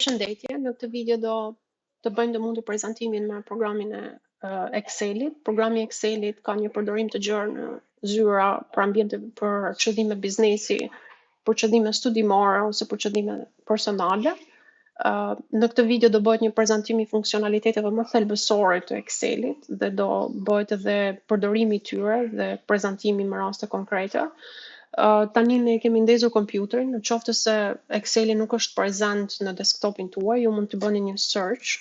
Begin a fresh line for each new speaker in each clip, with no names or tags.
Përshëndetje, në këtë video do të bëjmë të mundur prezantimin me programin e Excelit. Programi Excelit ka një përdorim të gjerë në zyra për ambiente për qëllime biznesi, për qëllime studimore ose për qëllime personale. Në këtë video do bëhet një prezantim i funksionaliteteve më thelbësore të Excelit dhe do bëhet edhe përdorimi i tyre dhe prezantimi me raste konkrete. Tani ne kemi ndezur kompjuterin, në qoftë se Exceli nuk është prezent në desktopin tuaj, ju mund të bëni një search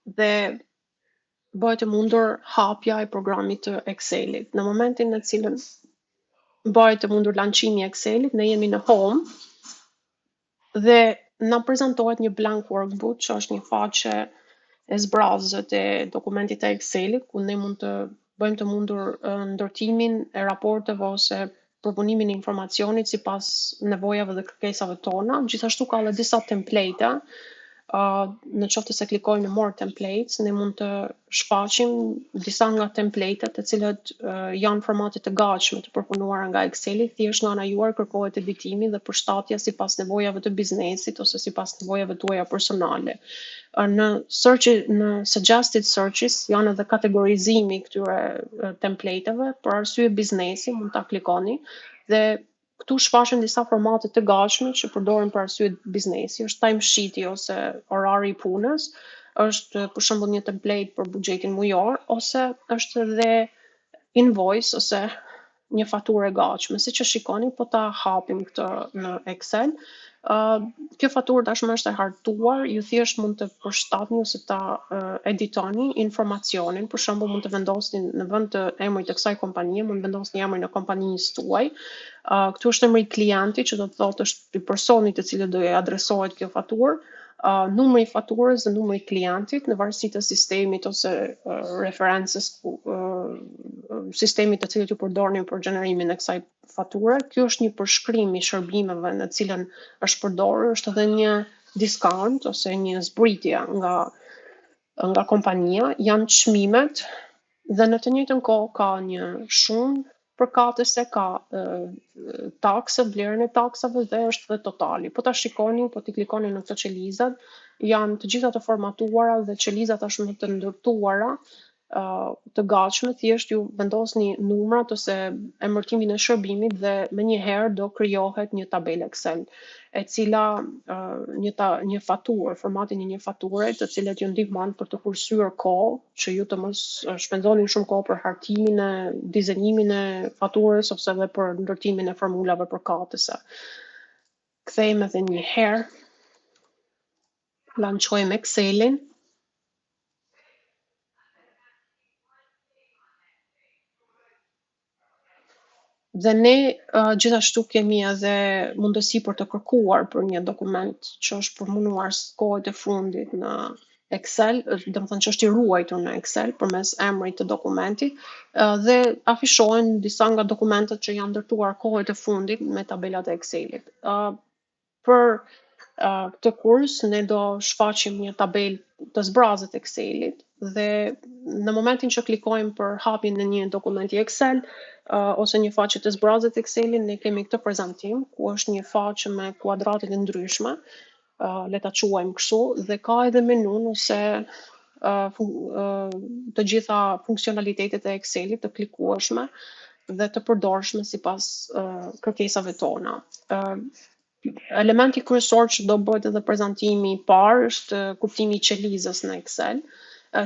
dhe bëhet e mundur hapja e programit të Excelit. Në momentin në cilën bëhet e mundur lançimi i Excelit, ne jemi në home dhe na prezantohet një blank workbook, që është një faqe e zbrazët e dokumentit të Excelit, ku ne mund të bëjmë të mundur ndërtimin e raporteve ose përpunimin e informacionit sipas nevojave dhe kërkesave tona. Gjithashtu ka edhe disa template. Në qoftë se klikojmë në More Templates, ne mund të shfaqim disa nga templatet, të cilët janë formate të gatshme të përpunuara nga Exceli. Thjesht nga ana juaj kërkohet editimi dhe përshtatja sipas nevojave të biznesit ose sipas nevojave tuaja personale. Në suggested searches janë edhe kategorizimi këtyre templateve për arsye biznesi, mund ta klikoni dhe këtu shfaqen disa formate të gatshme që përdoren për arsye biznesi. Është timesheet ose orari i punës, është për shembull një template për buxhetin mujor ose është edhe invoice ose një faturë e gatshme. Siç e shikoni, po ta hapim këtë në Excel. Kjo faturë tashmë është e hartuar, ju thjesht mund të përshtatni ose ta editoni informacionin. Për shembull, mund të vendosni në vend të emrit të kësaj kompanie, mund të vendosni emrin e kompanisë tuaj. Këtu është emri i klientit, që do të thotë është i personit të cilët do i adresohet kjo faturë, numri i faturës dhe numri i klientit, në varësi të sistemit ose referencës sistemit të cilët ju përdorni për gjenerimin e kësaj fature. Ky është një përshkrim i shërbimeve në të cilën është përdorur, është edhe një discount ose një zbritje nga kompania, janë çmimet dhe në të njëjtën kohë ka një shumë përkatëse, ka takse, vlerën e taksave dhe është dhe totali. Po ta shikoni, po t'i klikoni në këto qelizat, janë të gjitha të formatuara dhe qelizat tashmë të ndërtuara, të gatshme, thjesht ju vendosni numrat ose emërtimin e shërbimit dhe menjëherë do krijohet një tabelë Excel, e cila një faturë, formatin e një fature, të cilat ju ndihmon për të kursyer kohë, që ju të mos shpenzoni shumë kohë për hartimin e dizainimin e faturës ose edhe për ndërtimin e formulave përkatëse. Kthehemi edhe një herë, lançojmë Excelin. Dhe ne gjithashtu kemi edhe mundësi për të kërkuar për një dokument që është përmunuar kohët e fundit në Excel, domethënë që është i ruajtur në Excel përmes emrit të dokumentit, dhe afishohen disa nga dokumentet që janë ndërtuar kohët e fundit me tabelat e Excelit. Për këtë kurs ne do shfaqim një tabelë të zbrazët Excelit dhe në momentin që klikojmë për hapjen në një dokumenti Excel ose një faqe të zbrazët Excelin, ne kemi këtë prezantim ku është një faqe me kuadratet e ndryshme, le ta quajmë kështu, dhe ka edhe menun ose të gjitha funksionalitetet e Excelit të klikueshme dhe të përdorshme sipas kërkesave tona. Elementi kryesor që do bëhet edhe prezantimi i parë është kuptimi i qelizës në Excel.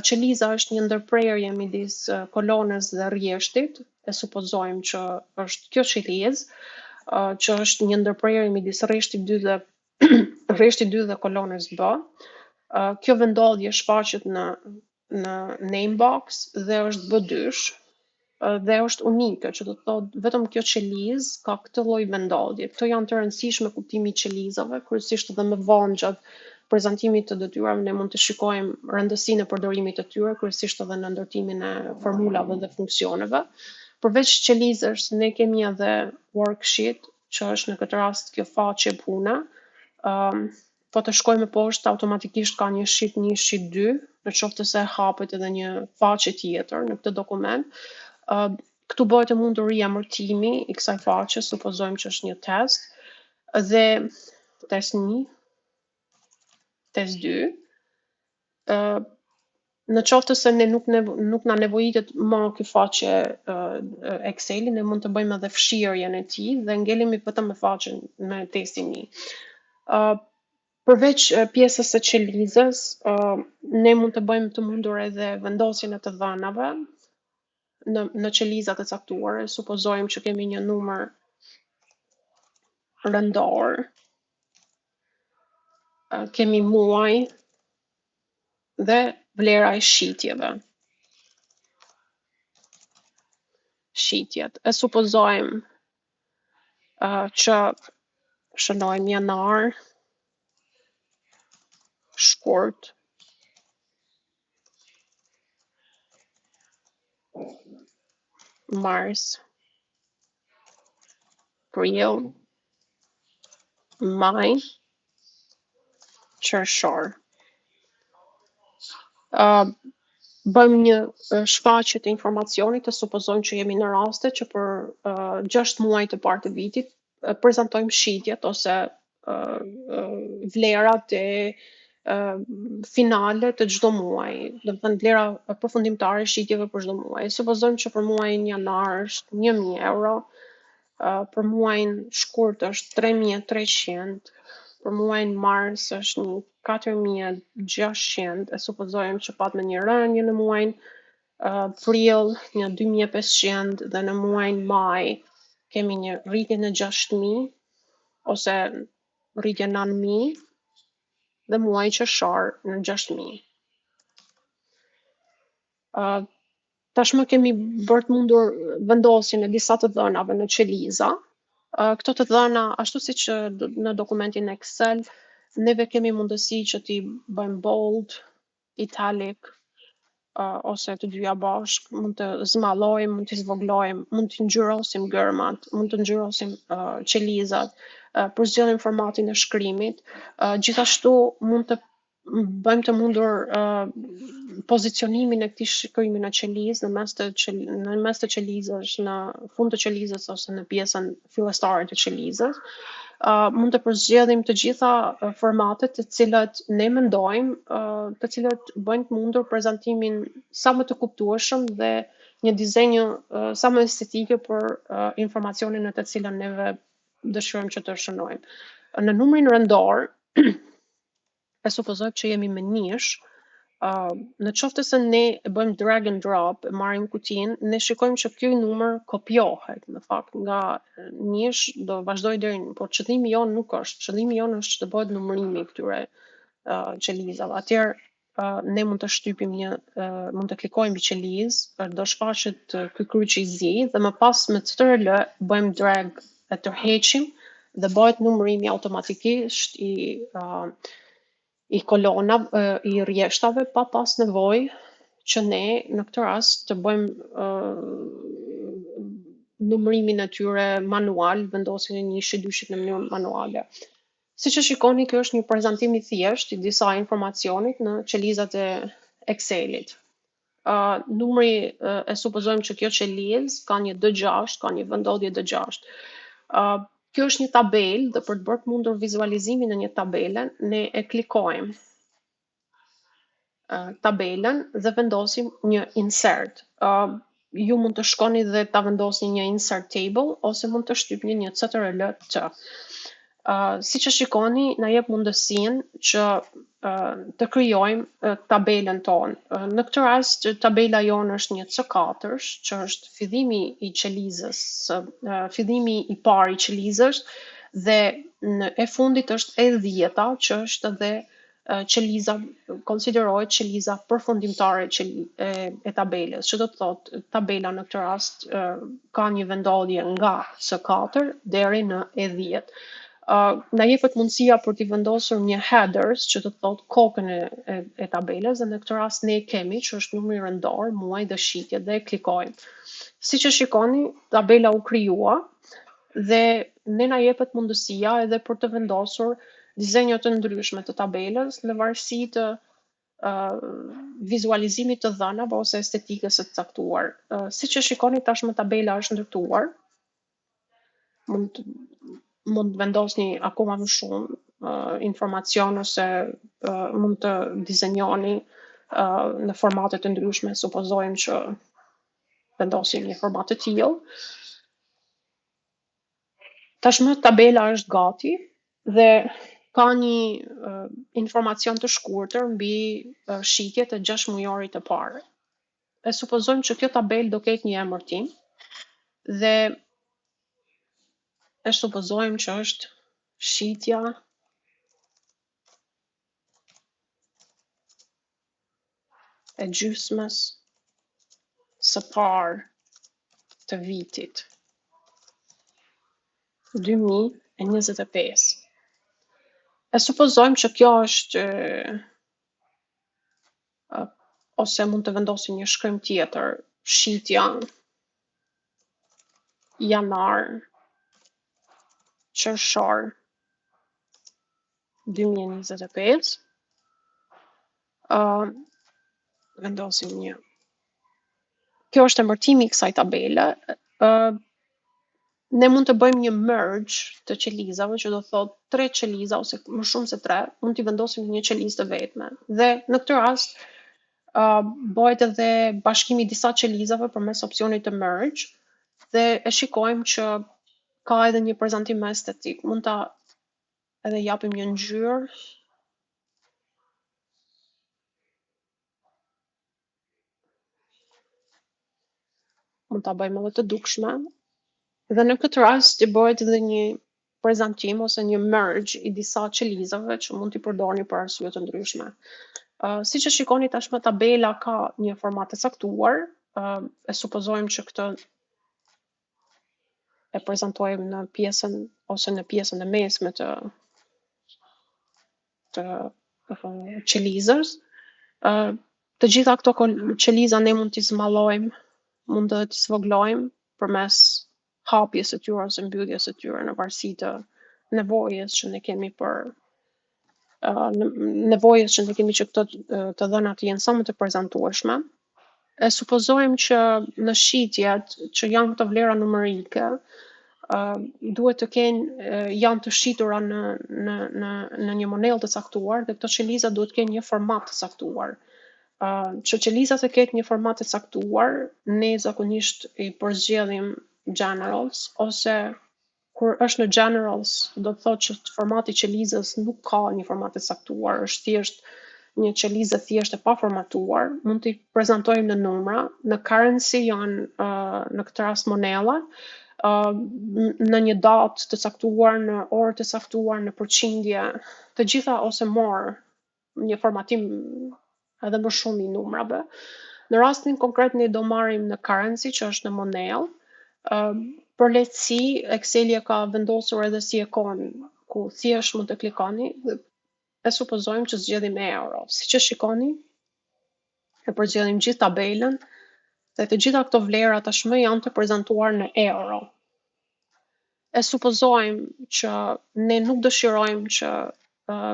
Qeliza është një ndërprerje midis kolonës dhe rrjeshtit, e supozojmë që është kjo qelizë, që është një ndërprerje midis rreshtit 2 dhe rreshtit 2 dhe kolonës B. Kjo vendodhje shfaqet në name box dhe është B2 dhe është unike, që do të thotë vetëm kjo qelizë ka këtë lloj vendodhje. Këto janë të rëndësishme kuptimi i qelizave, kryesisht edhe më vonë gjatë prezantimit të detyrave ne mund të shikojmë rëndësinë e përdorimit të tyre, kryesisht edhe në ndërtimin e formulave dhe funksioneve. Përveç qelizës, ne kemi edhe worksheet, që është në këtë rast kjo faqe pune. Po të shkojmë poshtë, automatikisht ka një sheet 1, sheet 2, në qoftë se hapet edhe një faqe tjetër në këtë dokument. Këtu bëhet e mundur riemërtimi i kësaj faqe, supozojmë që është një test, dhe test 1, test 2. Në qoftë se ne nuk na nevojitet më ky faqe Exceli, ne mund të bëjmë edhe fshirjen e tij dhe ngelemi vetëm me faqen me testin 1. Përveç pjesës së qelizës, ne mund të bëjmë të mundur edhe vendosjen e të dhënave në qelizat e caktuara. Supozojmë që kemi një numër rëndor, kemi muaj dhe vlera e shitjeve. Shitjet. E supozojmë që shënojmë janar, shkurt, mars, prill, maj, qershor. Bëjmë një shfaqje të informacionit, të supozojmë që jemi në raste që për 6 muaj të parë të vitit prezantojmë shitjet ose vlerat e finale të çdo muaji, do të thënë vlera përfundimtare e shitjeve për çdo muaj. Supozojmë që për muajin janar është 1000 euro, për muajin shkurt është 3300, për muajin mars është 4600, e supozojmë që patme një rënje në muajin prill një 2500 dhe në muajin maj kemi një rritje në 6000 ose rritje 9000 dhe muaji qershor në 6000. Tashmë kemi bërë të mundur vendosjen e disa të dhënave në qeliza. Këto të dhëna, ashtu siç në dokumentin Excel, neve kemi mundësi që t'i bëjmë bold, italic, ose të dyja bashk, mund të zmallojmë, mund të zvogëlojmë, mund të ngjyrosim gërmat, mund të ngjyrosim qelizat, përzgjedhim formatin e shkrimit. Gjithashtu mund të bëjmë të mundur pozicionimin e këtij shkrimi në qelizë, në mes të qelizës, në fund të qelizës ose në pjesën fillestare të qelizës. Mund të përzgjedhim të gjitha formatet të cilat ne mendojmë, të cilat bëjnë të mundur prezantimin sa më të kuptueshëm dhe një dizenjë sa më estetike për informacionin në të cilën neve dëshirojmë që të shënojmë. Në numrin rëndor, e supozojmë që jemi me nish, në qoftë se ne e bëjmë drag and drop, e marrim kutin, ne shikojmë që ky numër kopjohet, në fakt, nga nish do vazhdoj deri, por qëllimi jon nuk është. Qëllimi jon është që të bëhet numërimi këtyre qelizave. Atëherë ne mund të shtypim mund të klikojmë mbi qelizë, do shfaqet ky kryq i zi dhe më pas me Ctrl bëjmë drag e tërheqim dhe bëhet numërimi automatikisht i kolonave, i rjeshtave, pa pas nevojë që ne në këtë rast të bëjmë numërimin e tyre manual, vendosjen e njëshit, dyshit në mënyrë manuale. Siç e shikoni, kjo është një prezantim i thjeshtë i disa informacionit në qelizat e Excelit. Numri, e supozojmë që kjo qelizë ka një D6, ka një vendodhje D6. Kjo është një tabelë dhe për të bërë të mundur vizualizimin në një tabele, ne e klikojmë tabelen dhe vendosim një insert. Ju mund të shkoni dhe ta vendosni një insert table ose mund të shtypni një CTRL T. Siç e shikoni, na jep mundësinë që të krijojmë tabelen tonë. Në këtë rast tabela jonë është një C4, që është fillimi i qelizës, fillimi i parë i qelizës dhe e fundit është e 10-ta, që është edhe qeliza, konsiderohet qeliza përfundimtare e tabelës, që do të thotë tabela në këtë rast ka një vendodhje nga C4 deri në E10. Na jepet mundësia për t'i vendosur një headers, që do të thotë kokën e tabelës, dhe në këtë rast ne kemi, që është numri rëndor, muaj dhe shitje, dhe e klikojmë. Siç e shikoni, tabela u krijua dhe ne na jepet mundësia edhe për të vendosur dizenjo të ndryshme të tabelës në varësi të vizualizimit të dhënave ose estetikës së caktuar. Siç e shikoni, tashmë tabela është ndërtuar. Mund vendosni akoma më shumë, informacion ose mund të dizenjoni në formate të ndryshme, supozojmë që vendosim një format të tillë. Tashmë tabela është gati dhe ka një informacion të shkurtër mbi shitjet e 6 mujorit të parë. E supozojmë që kjo tabel do ketë një emërtim dhe e supozojmë që është shitja e gjysmës së parë të vitit 2025. E supozojmë që kjo është ose mund të vendosim një shkrim tjetër, shitja janar qershor 2025. Vendosim një. Kjo është emërtimi i kësaj tabele. Ne mund të bëjmë një merge të qelizave, që do thotë 3 qeliza ose më shumë se 3, mund t'i vendosim në një qelizë të vetme. Dhe në këtë rast bëhet edhe bashkimi i disa qelizave përmes opsionit të merge dhe e shikojmë që ka edhe një prezantim më estetik. Mund ta edhe japim një ngjyrë. Mund ta bëjmë edhe të dukshme. Dhe në këtë rast i bëhet edhe një prezantim ose një merge i disa qelizave që mund t'i përdorni për arsye të ndryshme. Siç e shikoni tashmë tabela ka një format të caktuar, e supozojmë që këtë e prezantojmë në pjesën ose në pjesën e mesme të qelizës. Të gjitha këto qeliza ne mund t'i zmallojmë, mund të t'i svoglojmë përmes hapjes së tyre ose mbylljes së tyre në varësi të nevojës që ne kemi për nevojës që ne kemi që këto të dhënat të jenë sa më të prezantueshme. E supozojmë që në shitjet që janë këto vlera numerike, duhet të kenë janë të shitura në një monell të caktuar dhe këto qeliza duhet të kenë një format të caktuar. Që qelizat të ketë një format të caktuar, ne zakonisht i përzgjedhim generals ose kur është në generals, do të thotë që formati i qelizës nuk ka një format të caktuar, është thjesht një qelizë thjesht e pa formatuar, mund t'i prezantojmë në numra, në currency janë në këtë rast monella, në një datë të caktuar, në orë të caktuar, në përqindje, të gjitha ose morë një formatim edhe më shumë i numrave. Në rastin konkret ne do marrim në currency që është në monell. Për lehtësi, Exceli e ka vendosur edhe si ikon ku thjesht mund të klikoni dhe e supozojmë që zgjedhim euro. Siç e shikoni, e përzgjedhim gjithë tabelën dhe të gjitha këto vlera tashmë janë të prezantuar në euro. E supozojmë që ne nuk dëshirojmë që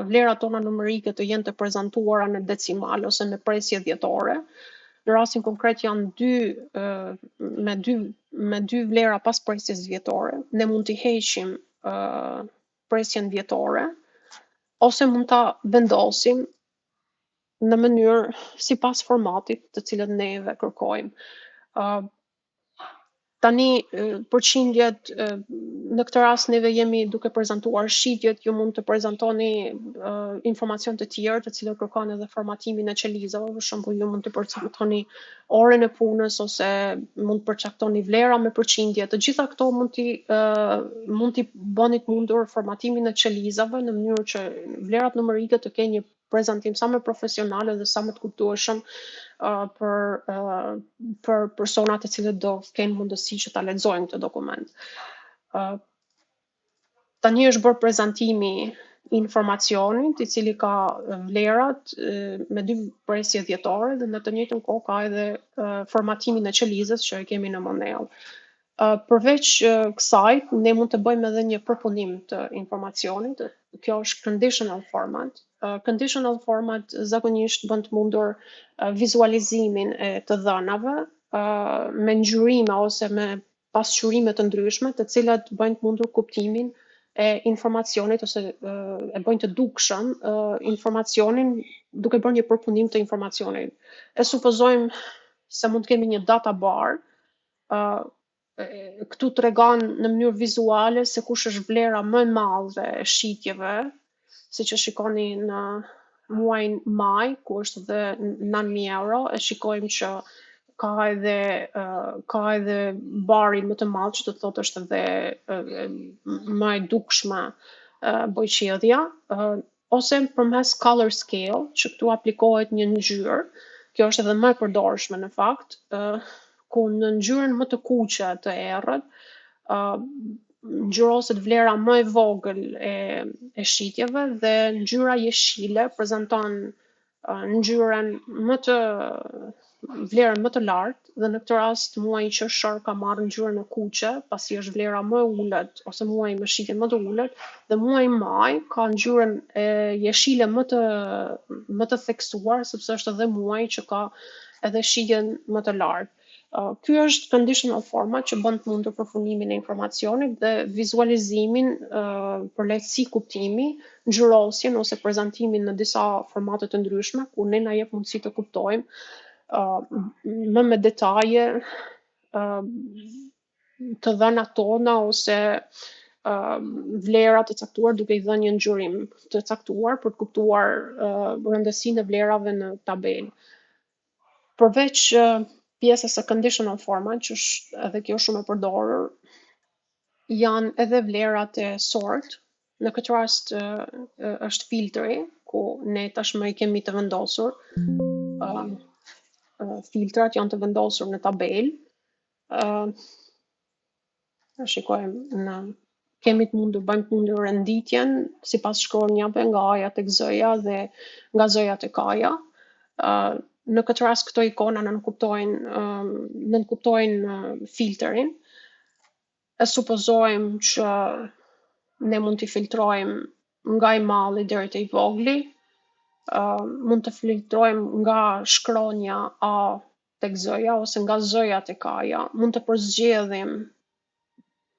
vlerat tona numerike të jenë të prezantuara në decimal ose në presje dhjetore. Në rastin konkret janë me dy vlera pas presjes dhjetore. Ne mund t'i heqim presjen dhjetore ose mund ta vendosim në mënyrë sipas formatit të cilët neve kërkojmë. Tani përqindjet në këtë rast neve jemi duke prezantuar shitjet, ju mund të prezantoni informacion të tjerë të cilët kërkojnë edhe formatimin e qelizave, për shembull ju mund të përcaktoni orën e punës ose mund të përcaktoni vlera me përqindje. Të gjitha këto mund t'i bëni të mundur formatimin e qelizave në mënyrë që vlerat numerike të kenë një prezantim sa më profesional dhe sa më të kuptueshëm për personat e cilët do kenë mundësi që ta lexojnë këtë dokument. Tani është bërë prezantimi i informacionit, i cili ka vlerat me 2 presje dhjetore dhe në të njëjtën kohë ka edhe formatimin e qelizës që e kemi në monell. Përveç kësaj, ne mund të bëjmë edhe një përpunim të informacionit. Kjo është conditional format. Conditional format zakonisht bën të mundur vizualizimin e të dhënave me ngjyrime ose me pasqyrime të ndryshme, të cilat bëjnë të mundur kuptimin e informacionit ose e bëjnë të dukshëm informacionin duke bërë një përpundim të informacionit. E supozojmë se mund të kemi një data bar, këtu tregon në mënyrë vizuale se kush është vlera më e madhe e shitjeve, siç e shikoni në muajin maj, ku është dhe 9.000 euro, e shikojmë që ka edhe barin më të madh, që do të thotë është edhe më e dukshme bojqedhja, ose përmes color scale, që këtu aplikohet një ngjyrë, kjo është edhe më e përdorshme në fakt, ku në ngjyrën më të kuqe të errët, ngjyroset vlera më e vogël e shitjeve dhe ngjyra jeshile prezanton ngjyrën vlerën më të lartë, dhe në këtë rast muaji qershor ka marrë ngjyrën e kuqe, pasi është vlera më e ulët ose muaji me shitje më të ulët, dhe muaji maj ka ngjyrën jeshile më të theksuar, sepse është edhe muaji që ka edhe shitjen më të lartë. Ky është conditional format që bën të mundur përfundimin e informacionit dhe vizualizimin për lehtësi kuptimi, ngjyrosjen ose prezantimin në disa formate të ndryshme, ku ne na jep mundësi të kuptojmë më me detaje të dhënat tona ose vlera të caktuar duke i dhënë një ngjyrim të caktuar për të kuptuar rëndësinë e vlerave në tabelë. Përveç pjesës së conditional format, që është edhe kjo shumë e përdorur, janë edhe vlerat e sort. Në këtë rast është filtri, ku ne tashmë i kemi të vendosur. Filtrat janë të vendosur në tabelë. Shikojmë kemi bëjmë të mundur renditjen sipas shkronjave nga A-ja tek Z-ja dhe nga Z-ja tek A-ja. Në këtë rast këto ikona nënkuptojnë filterin. E supozojmë që ne mund t'i filtrojmë nga i malli deri te i vogli, mund të filtrojmë nga shkronja A tek Z-ja ose nga Z-ja tek A-ja, mund të përzgjedhim,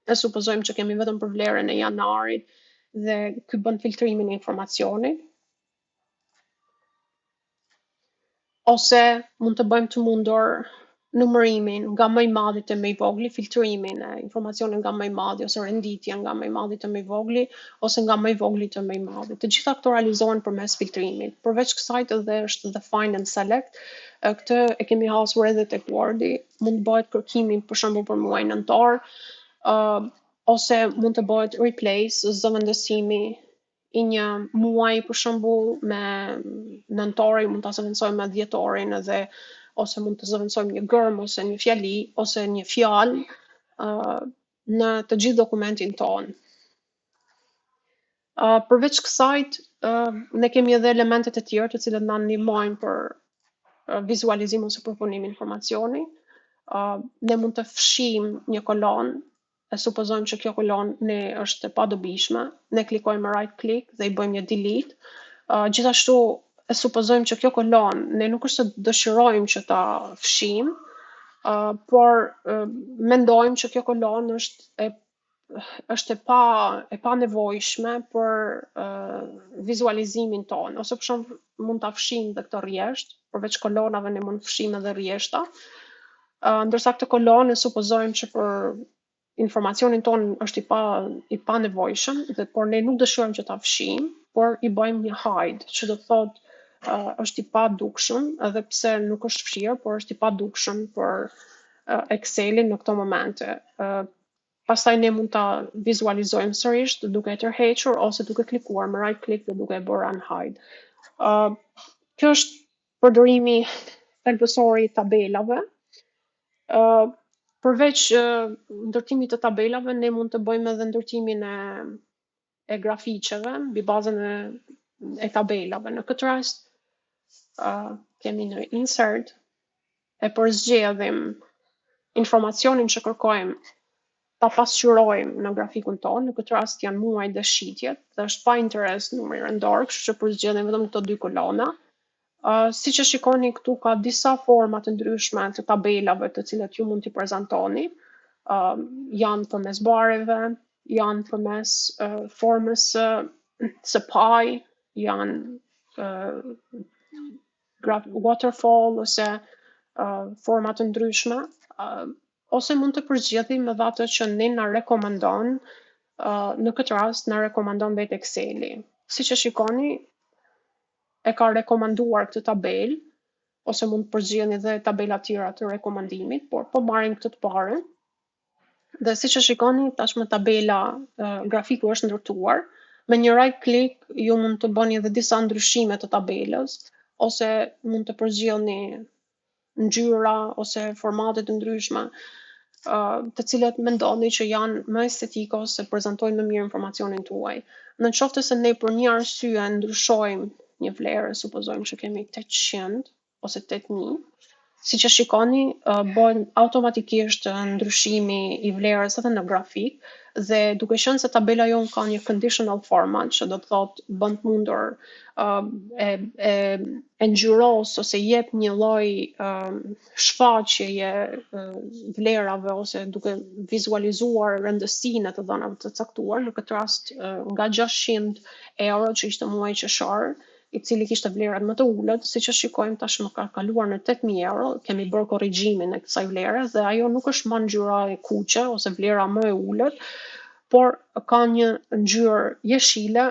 e supozojmë që kemi vetëm për vlerën e janarit dhe ky bën filtrimin e informacionit. Ose mund të bëjmë të mundur numërimin nga më i madhi te më i vogli, filtrimin e informacionit nga më i madhi ose renditjen nga më i madhi te më i vogli ose nga më i vogli te më i madhi. Të gjitha këto realizohen përmes filtrimit. Përveç kësaj edhe është dhe find and select. Këtë e kemi hasur edhe tek Wordi, mund të bëhet kërkimi për shembull për muajin nëntor, ose mund të bëhet replace, zëvendësimi i një muaji për shembull me nëntori, mund ta zëvendësojmë me dhjetorin edhe ose mund të zëvendësojmë një gërm ose një fjali ose një fjalë në të gjithë dokumentin ton. Përveç kësajt, ne kemi edhe elementet e tjerë të cilët na ndihmojnë për vizualizim ose përpunim informacioni. Ne mund të fshijmë një kolon, e supozojmë që kjo kolon është e padobishme, ne klikojmë right click dhe i bëjmë një delete. Gjithashtu e supozojmë që kjo kolon ne nuk është se dëshirojmë që ta fshijmë, por mendojmë që kjo kolon është e panevojshme për vizualizimin ton, ose për shembull mund ta fshijmë edhe këtë rresht, përveç kolonave ne mund të fshijmë edhe rreshta. Ndërsa këtë kolon e supozojmë që për informacionin ton është i panevojshëm, por ne nuk dëshirojmë që ta fshijmë, por i bëjmë një hide, që do të thotë është i padukshëm, edhe pse nuk është fshirë, por është i padukshëm për Excelin në këto momente. Pastaj ne mund ta vizualizojmë sërish duke e tërhequr ose duke klikuar me right click dhe duke e bërë unhide. Kjo është përdorimi thelbësor i tabelave. Përveç ndërtimit të tabelave, ne mund të bëjmë edhe ndërtimin e grafiqeve mbi bazën e tabelave. Në këtë rast kemi në insert, e përzgjedhim informacionin që kërkojmë ta pasqyrojmë në grafikun tonë. Në këtë rast janë muajt dhe shitjet, dhe është pa interes numri rendor, kështu që përzgjedhim vetëm këto dy kolona. Siç e shikoni këtu ka disa forma të ndryshme të tabelave të cilat ju mund t'i prezantoni. Janë përmes bareve, janë përmes formës së pie, janë waterfall ose forma të ndryshme, ose mund të përgjithemi me ato që ne na rekomandon, në këtë rast na rekomandon vetë Exceli. Siç e shikoni, e ka rekomanduar këtë tabelë, ose mund të përgjitheni dhe tabela tjera të rekomandimit, por po marrim këtë të parën. Dhe siç e shikoni, tashmë tabela grafiku është ndërtuar. Me një right click ju mund të bëni edhe disa ndryshime të tabelës, ose mund të përgjithni ngjyra ose formate të ndryshme, të cilat mendoni që janë më estetike ose prezantojnë më mirë informacionin tuaj. Në qoftë se ne për një arsye ndryshojmë një vlerë, supozojmë që kemi 800 ose 8000, siç e shikoni, bën automatikisht ndryshimi i vlerës edhe në grafik, dhe duke qenë se tabela jon ka një conditional format, që do të thotë bën të mundur e ngjyros ose jep një lloj shfaqjeje vlerave, ose duke vizualizuar rëndësinë e të dhënave të caktuar, në këtë rast nga 600 euro që ishte muaji qershor, i cili kishte vlerat më të ulët, siç e shikojmë tashmë ka kaluar në 8000 euro, kemi bërë korrigjimin e kësaj vlere dhe ajo nuk është më ngjyra e kuqe ose vlera më e ulët, por ka një ngjyrë jeshile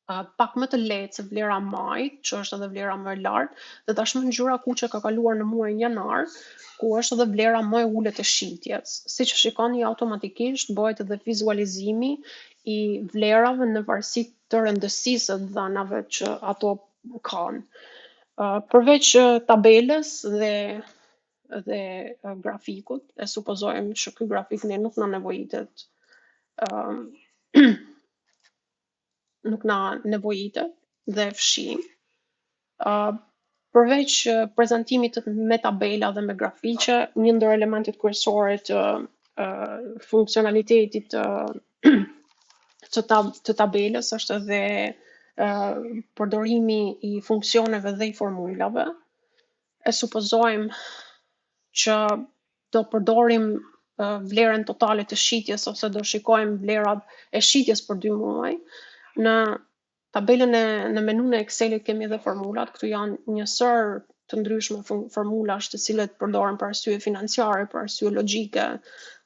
pak më të lehtë se vlera majt, që është edhe vlera më e lartë, dhe tashmë ngjyra kuqe ka kaluar në muajin janar, ku është edhe vlera më e ulët e shitjes. Siç e shikoni, automatikisht bëhet edhe vizualizimi i vlerave në varësi të rëndësisë së dhënave që ato kanë. Përveç tabelës dhe grafikut, e supozojmë që ky grafik ne nuk na nevojitet nuk na nevojitet dhe fshim. Përveç prezantimit me tabela dhe me grafiqe, një ndër elementet kryesore të funksionalitetit të tabelës është edhe përdorimi i funksioneve dhe i formulave. E supozojmë që do përdorim vlerën totale të shitjes, ose do shikojmë vlerat e shitjes për 2 muaj. Në tabelën në menun e Excelit kemi edhe formulat. Këtu janë njësër të ndryshme formulash të cilët përdoren për arsye financiare, për arsye logjike,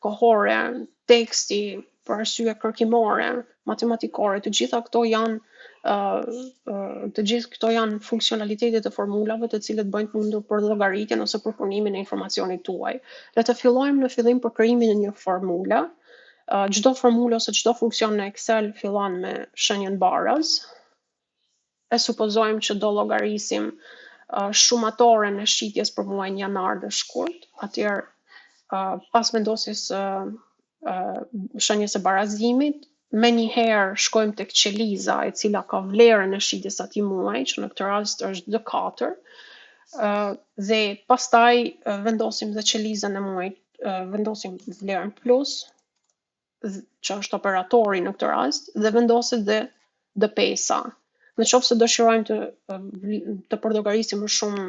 kohore, teksti, për arsye kërkimore, matematikore. Të gjitha këto janë funksionalitetet e formulave të cilët bëjnë të mundur për llogaritjen ose për punimin e informacionit tuaj. Le të fillojmë në fillim për krijimin e një formule. Çdo formulë ose çdo funksion në Excel fillon me shenjën barës. E supozojmë që do llogarisim shumatoren e shitjes për muajin janar dhe shkurt. Atëherë, pas vendosjes shenjës së barazimit, me njëherë shkojmë tek qeliza e cila ka vlerën e shitjes atij muaji, që në këtë rast është D4, dhe pastaj vendosim dhe qelizën e muajit, vendosim vlerën plus, që është operatori në këtë rast, dhe vendoset dhe D5-a. Në qoftë se dëshirojmë të përllogarisim më shumë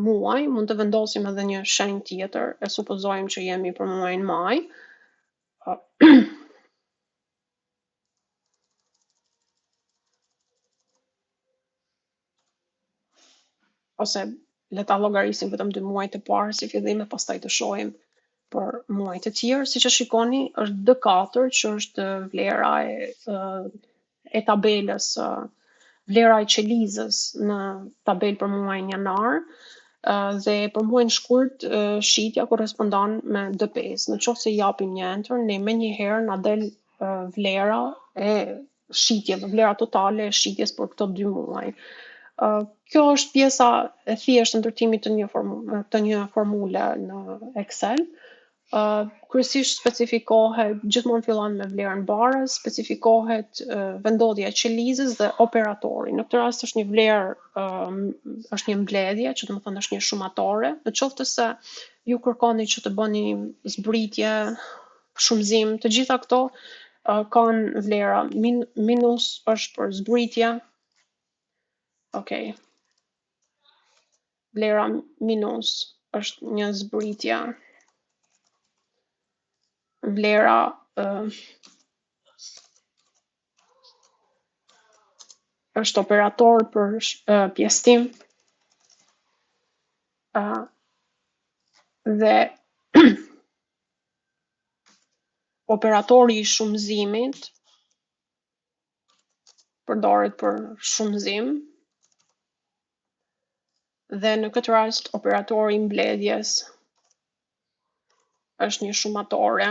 muaj, mund të vendosim edhe një shenjë tjetër, e supozojmë që jemi për muajin maj. Ose le ta llogarisim vetëm 2 muajt e parë si fillim, e pastaj të shohim për muajt e tjerë. Siç e shikoni, është D4, që është vlera e tabelës, vlera e qelizës në tabelë për muajin janar, dhe për muajin shkurt shitja korrespondon me D5. Në qoftë se japim një enter, ne menjëherë na del vlera e shitjeve, vlera totale e shitjes për këto 2 muaj. Kjo është pjesa e thjeshtë ndërtimit të një formule në Excel. Kryesisht specifikohet, gjithmonë fillon me vlerën barës, specifikohet vendodhja e qelizës dhe operatori. Në këtë rast është një vlerë, është një mbledhje, që do të thonë është një shumatore. Në qoftë se ju kërkoni që të bëni zbritje, shumëzim, të gjitha këto kanë vlera. Minus është për zbritje. Okej. Vlera minus është një zbritje. Vlera është operator për pjesëtim dhe operatori i shumëzimit përdoret për shumëzim dhe në këtë rast operatori i mbledhjes është një shumatore.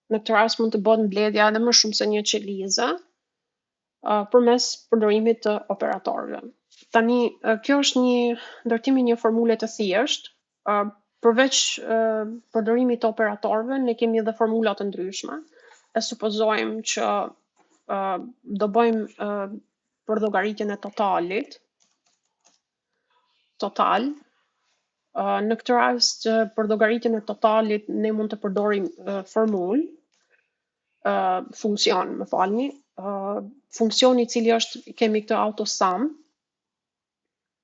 Në këtë rast mund të bëhet mbledhja edhe më shumë se një qelizë përmes përdorimit të operatorëve. Tani, kjo është një ndërtimi një formule të thjeshtë. Përveç përdorimit të operatorëve, ne kemi edhe formula të ndryshme. E supozojmë që do bëjmë për llogaritjen e totalit. Total. Në këtë rast, për llogaritjen e totalit, ne mund të përdorim formulë, funksion, më falni. Funksioni I cili është, kemi këtë autosum,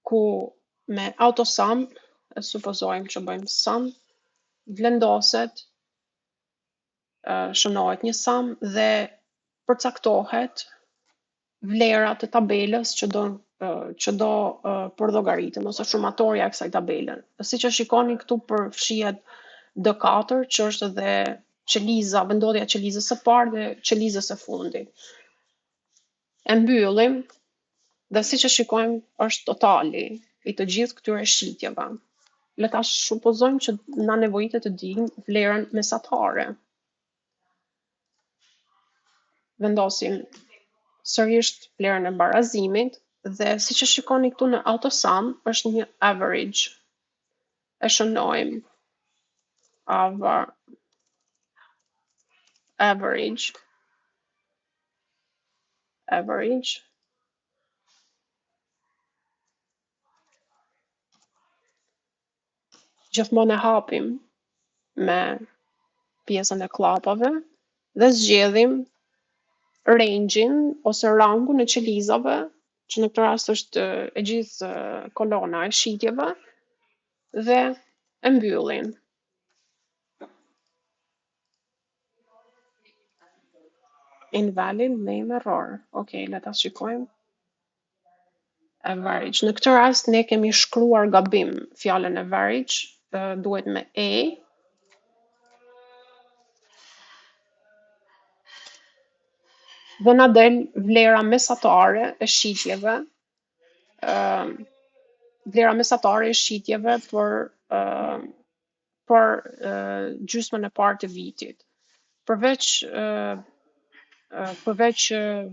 ku me autosum, supozojmë që bëjmë sum, vendoset, shënohet një sum dhe përcaktohet vlerat e tabelës që do përllogaritëm ose shumatorja e kësaj tabele. Siç e shikoni këtu përfshihet D4 që është edhe qeliza, vendodhja e qelizës së parë dhe qelizës së fundit. E mbyllim dhe siç e shikojmë është totali I të gjithë këtyre shitjeve. Le ta supozojmë që na nevojitet të dimë vlerën mesatare. Vendosim sërish vlerën e barazimit dhe siç e shikoni këtu në autosum është një average. E shënojmë average. Gjithmonë e hapim me pjesën e klapave dhe zgjedhim range-in ose rangun e qelizave, që në këtë rast është e gjithë kolona e shitjeve, dhe e mbyllim. Invalid name error. Okej, le ta shikojmë. Average. Në këtë rast ne kemi shkruar gabim fjalën average, duhet me A. Dhe na del vlera mesatare e shitjeve. Vlera mesatare e shitjeve për gjysmën e parë të vitit. Përveç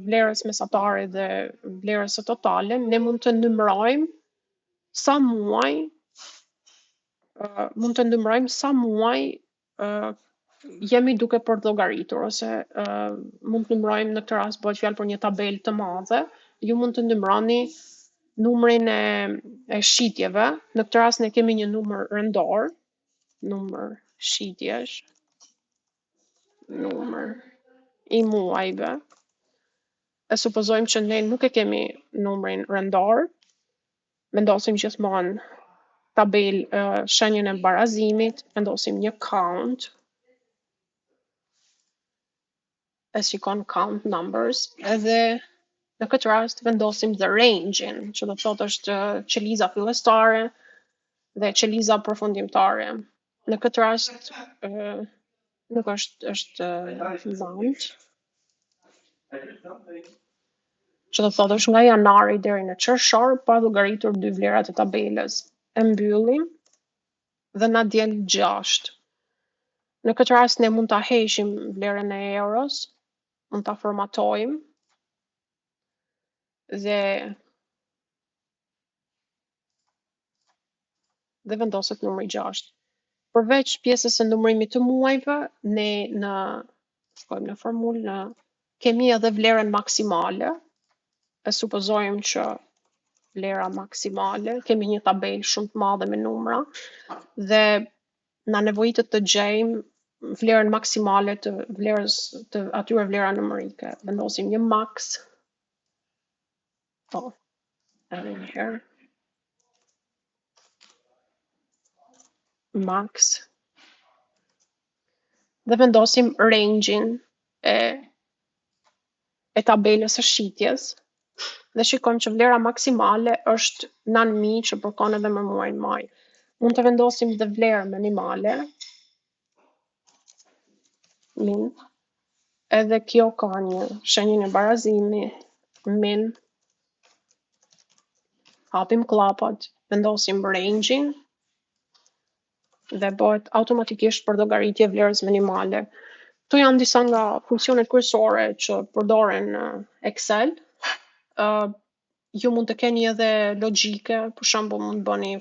vlerës mesatare dhe vlerës së totale, ne mund të numërojmë sa muaj jemi duke përllogaritur, ose mund të numërojmë, në këtë rast bëhet fjalë për një tabelë të madhe, ju mund të numëroni numrin e shitjeve. Në këtë rast ne kemi një numër rëndor, numër shitjesh, numër I muajve. E supozojmë që ne nuk e kemi numrin rëndor, vendosim gjithmonë tabelë shenjën e barazimit, vendosim një count, e shikon count numbers, edhe në këtë rast vendosim the range-in, që do thotë është qeliza fillestare dhe qeliza përfundimtare. Në këtë rast nuk është fillant, që do thotë është nga janari deri në qershor pa llogaritur dy vlerat e tabelës. E mbyllim dhe na del 6. Në këtë rast ne mund ta heqim vlerën e euros, mund ta formatojmë dhe vendoset numri 6. Përveç pjesës së numërimit të muajve, ne shkojmë në formulë, kemi edhe vlerën maksimale. E supozojmë që vlera maksimale, kemi një tabelë shumë të madhe me numra dhe na nevojitet të gjejmë vlerën maksimale të vlerës të atyre vlera numerike. Vendosim një max. Edhe një herë. max dhe vendosim range-in e tabelës së shitjes dhe shikojmë që vlera maksimale është 9000 që përkon edhe me muajin maj. Mund të vendosim dhe vlerë minimale, min, edhe kjo ka një shenjën e barazimit, min, hapim klapat, vendosim range-in dhe bëhet automatikisht për llogaritje vlerës minimale. Këto janë disa nga funksionet kryesore që përdoren në Excel. Ju mund të keni edhe logjike, për shembull mund bëni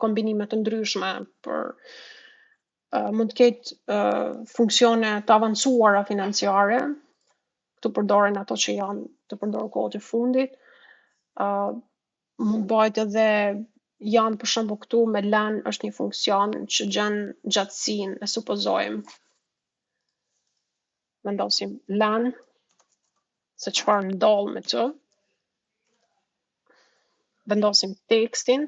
kombinime të ndryshme mund të ketë funksione të avancuara financiare. Këtu përdoren ato që janë të përdorur kohët e fundit. Mund bëhet edhe janë për shembull këtu me LAN është një funksion që gjen gjatësinë, e supozojmë. Vendosim LAN, se çfarë ndodh me të. Vendosim tekstin.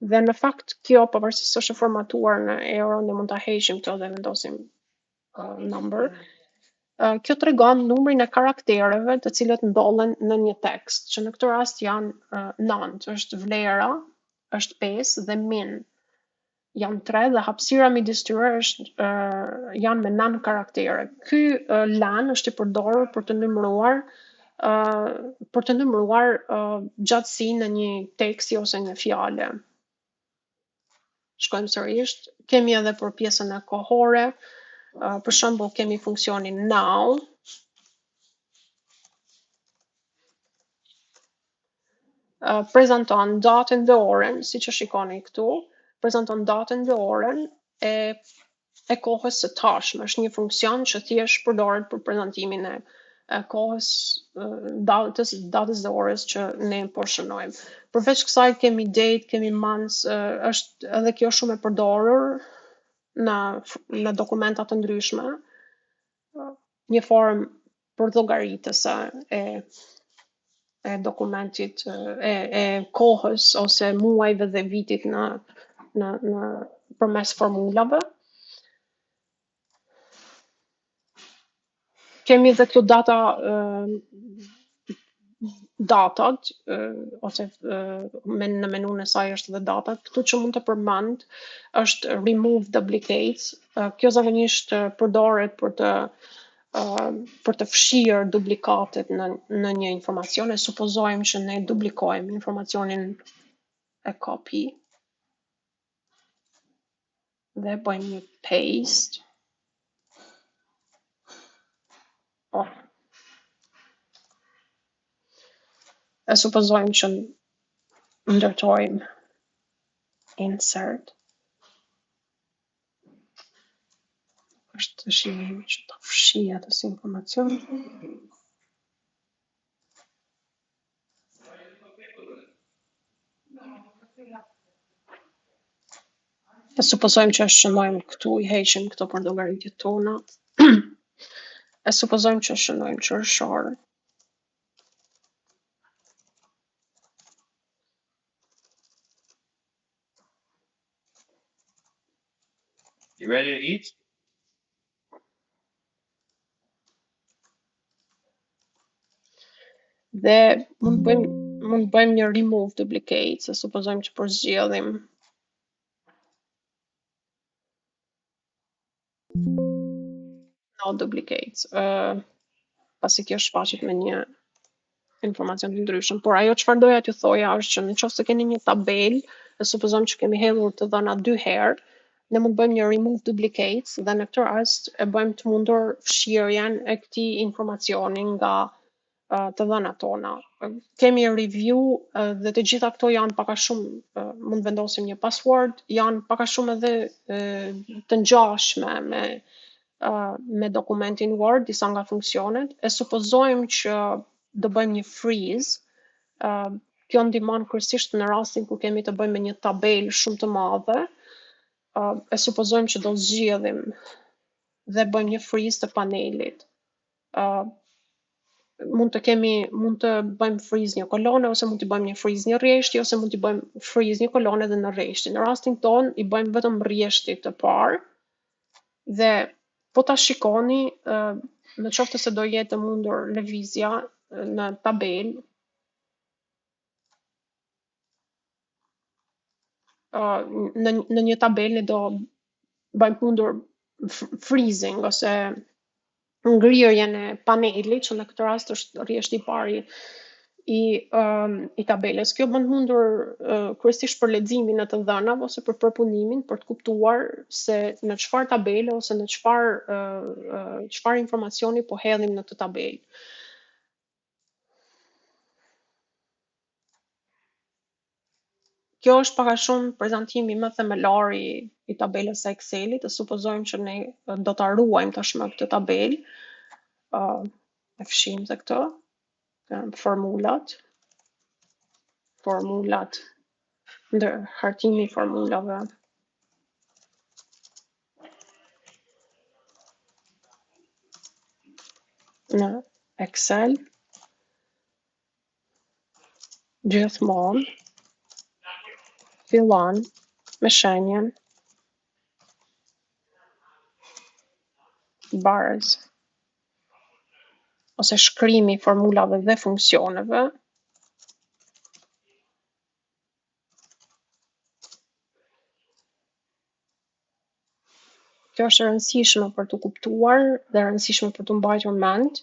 Dhe në fakt kjo pavarësisht se është e formatuar në euro, ne mund ta heqim këto dhe vendosim number. Kjo tregon numrin e karaktereve të cilët ndodhen në një tekst, që në këtë rast janë 9, është vlera, është 5 dhe min. Janë 3 dhe hapësira midis tyre është janë me 9 karaktere. Ky LAN është i përdorur për të numëruar gjatësinë e një teksti ose një fjale. Shkojmë sërish, kemi edhe për pjesën e kohore. Për shembull kemi funksionin now. Prezanton datën dhe orën, siç e shikoni këtu, prezanton datën dhe orën e kohës së tashme. Është një funksion që thjesht përdoret për prezantimin e kohës, datës dhe orës që ne po shënojmë. Përveç kësaj kemi date, kemi months, është edhe kjo shumë e përdorur në dokumenta të ndryshme, një formë për llogaritëse e dokumentit, e kohës ose muajve dhe vitit në përmes formulave. Kemi edhe këtu datat, ose në menun e saj është dhe datat. Këtu që mund të përmend është remove duplicates. Kjo zakonisht përdoret për të fshirë duplikatet në një informacion. E supozojmë që ne duplikojmë informacionin e copy dhe bëjmë një paste. E supozojmë që ndërtojmë insert. Është të shihemi që të fshijë atë informacion. E supozojmë që shënojmë këtu, i heqim këto për llogaritjet tona. E supozojmë që shënojmë qershor.
You ready to eat?
Dhe mund bëjmë një remove duplicate, se supozojmë që përzgjedhim no duplicates. Pasi kjo shfaqet me një informacion të ndryshëm. Por ajo çfarë doja t'ju thoja është që nëse keni një tabelë, e supozojmë që kemi hedhur të dhëna 2 herë, ne mund bëjmë një remove duplicates dhe në këtë rast e bëjmë të mundur fshirjen e këtij informacioni nga të dhënat tona. Kemi review dhe të gjitha këto janë pak a shumë, mund vendosim një password, janë pak a shumë edhe të ngjashme me dokumentin Word, disa nga funksionet. E supozojmë që do bëjmë një freeze. Kjo ndihmon kryesisht në rastin ku kemi të bëjmë me një tabelë shumë të madhe. E supozojmë që do zgjedhim dhe bëjmë një freeze të panelit. mund të bëjmë freeze një kolone, ose mund të bëjmë një freeze një rreshti, ose mund të bëjmë freeze një kolone dhe në rreshti. Në rastin ton i bëjmë vetëm rreshtit të parë dhe po ta shikoni, në qoftë se do jetë mundur lëvizja në tabelë, në një tabelë ne do bëjmë mundur freezing ose ngrirjen e panelit, që në këtë rast është rreshti i parë i tabelës. Kjo bën mundur kryesisht për leximin e të dhënave ose për përpunimin, për të kuptuar se në çfarë tabele ose në çfarë informacioni po hedhim në këtë tabelë. Kjo është pak a shumë prezantimi më themelor i tabelës së Excelit. Të supozojmë që ne do ta ruajmë tashmë këtë tabelë. E fshijmë dhe këtë, formulat, ndër hartimi i formulave. Në Excel, gjithmonë fillon me shenjen barës ose shkrimi i formulave dhe funksioneve kjo është e rëndësishme për të kuptuar dhe e rëndësishme për të mbajtur mend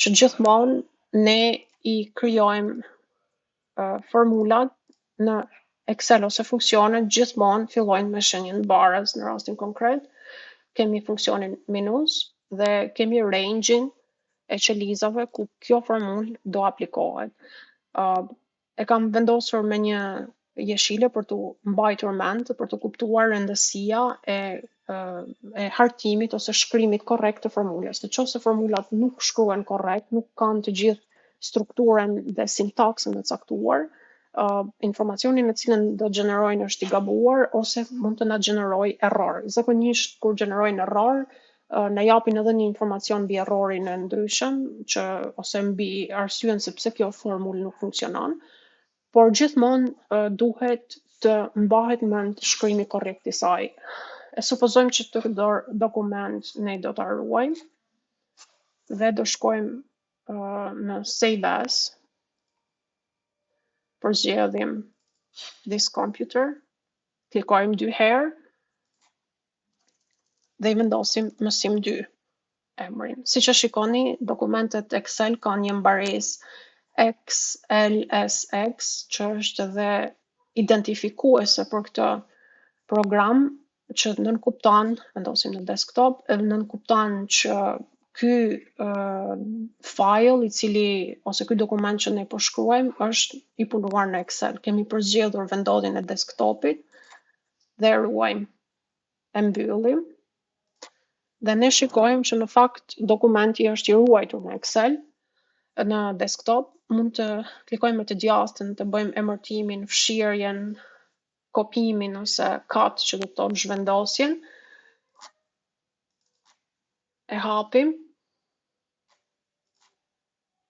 që gjithmonë ne i krijojmë formulat në Excel ose funksionet gjithmonë fillojnë me shenjen barës. Në rastin konkret kemi funksionin minus dhe kemi range-in e qelizave ku kjo formulë do aplikohet. E kam vendosur me një jeshile për të mbajtur mend, për të kuptuar rëndësia e hartimit ose shkrimit korrekt të formulës. Nëse formulat nuk shkruhen korrekt, nuk kanë të gjithë strukturën dhe sintaksën e caktuar, informacionin në cilën do gjenerojnë është i gabuar ose mund të na gjenerojë error. Zakonisht kur gjenerojnë error, na japin edhe një informacion mbi errorin e ndryshëm ose mbi arsyen se pse kjo formulë nuk funksionon, por gjithmonë duhet të mbahet mend shkrimi korrekt i saj. E supozojmë që këtë dokument ne do ta ruajmë dhe do shkojmë në Save As, përzgjedhim This Computer, klikojmë 2 herë dhe i vendosim mësim 2 emrin. Siç e shikoni, dokumentet Excel kanë një mbaresë XLSX, që është edhe identifikuese për këtë program, që nënkupton, vendosim në desktop, nënkupton që ky file ose ky dokument që ne po shkruajmë është i punuar në Excel. Kemi përzgjedhur vendodjen e desktopit dhe ruajmë, e mbyllim dhe ne shikojmë që në fakt dokumenti është i ruajtur në Excel. Në desktop mund të klikojmë me të djastën, të bëjmë emërtimin, fshirjen, kopimin ose cut, që do të thotë zhvendosjen. E hapim.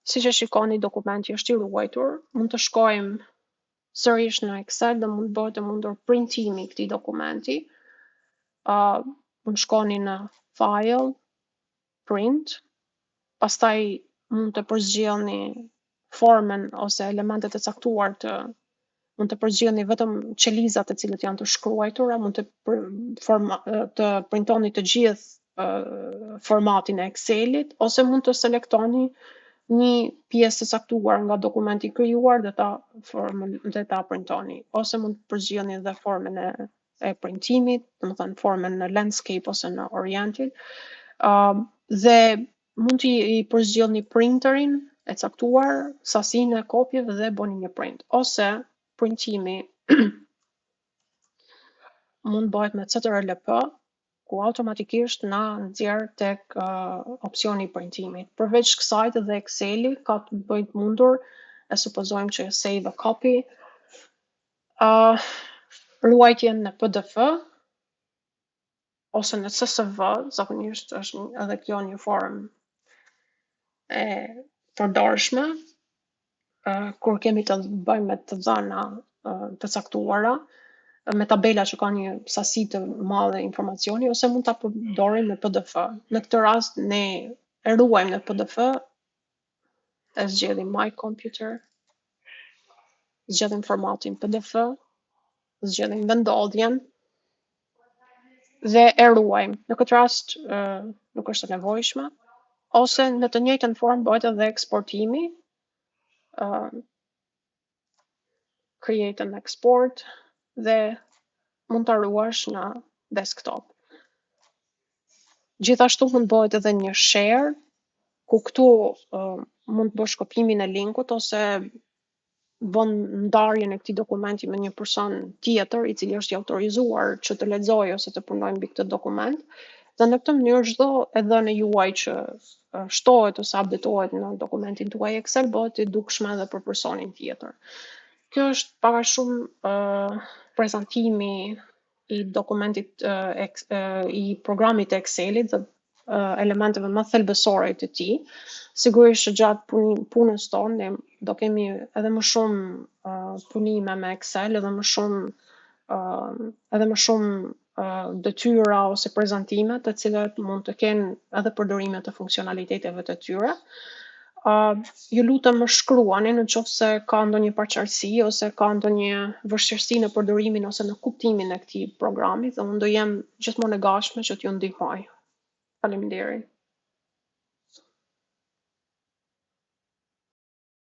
Siç e shikoni, dokumenti është i ruajtur. Mund të shkojmë sërish në Excel dhe mund bëhet e mundur printimi i këtij dokumenti. Mund shkoni në File, Print, pastaj mund të përzgjedhni formën ose elementet e caktuar mund të përzgjedhni vetëm qelizat e cilët janë të shkruajtura, mund të printoni të gjithë formatin e Excelit, ose mund të selektoni një pjesë të caktuar nga dokumenti i krijuar dhe ta printoni, ose mund të përzgjedhni edhe formën e printimit, domethënë formën në landscape ose në oriented, dhe mund të i përzgjedhni printerin e caktuar, sasinë e kopjeve dhe bëni një print, ose printimi mund bëhet me CTRL-P, ku automatikisht na nxjerr tek opsioni i printimit. Përveç kësaj edhe Exceli ka të bëjë të mundur, e supozojmë që save a copy, ruajtjen në PDF ose në CSV, zakonisht është edhe kjo një formë e përdorshme kur kemi të bëjmë me të dhëna të caktuara, me tabela që kanë një sasi të madhe informacioni, ose mund ta përdorim në PDF. Në këtë rast ne e ruajmë në PDF, e zgjedhim My Computer, zgjedhim formatin PDF, zgjedhim vendodhjen dhe e ruajmë. Në këtë rast nuk është e nevojshme, ose në të njëjtën formë bëhet edhe eksportimi, create and export, dhe mund ta ruash në desktop. Gjithashtu mund bëhet edhe një share, ku këtu mund të bësh kopimin e linkut ose bën ndarjen e këtij dokumenti me një person tjetër i cili është i autorizuar që të lexojë ose të punojë mbi këtë dokument. Dhe në këtë mënyrë çdo e dhënë juaj që shtohet ose updatohet në dokumentin tuaj Excel bëhet i dukshme edhe për personin tjetër. Kjo është pak a shumë prezantimi i dokumentit i programit të Excelit dhe elementeve më thelbësore të tij. Sigurisht që gjatë punës tonë ne do kemi edhe më shumë punime me Excel, edhe më shumë detyra ose prezantime të cilat mund të kenë edhe përdorime të funksionaliteteve të tyre. Ju lutem më shkruani në qoftë se ka ndonjë paqartësi ose ka ndonjë vështirësi në përdorimin ose në kuptimin e këtij programi, dhe unë do jem gjithmonë e gatshme që t'ju ndihmoj. Faleminderit.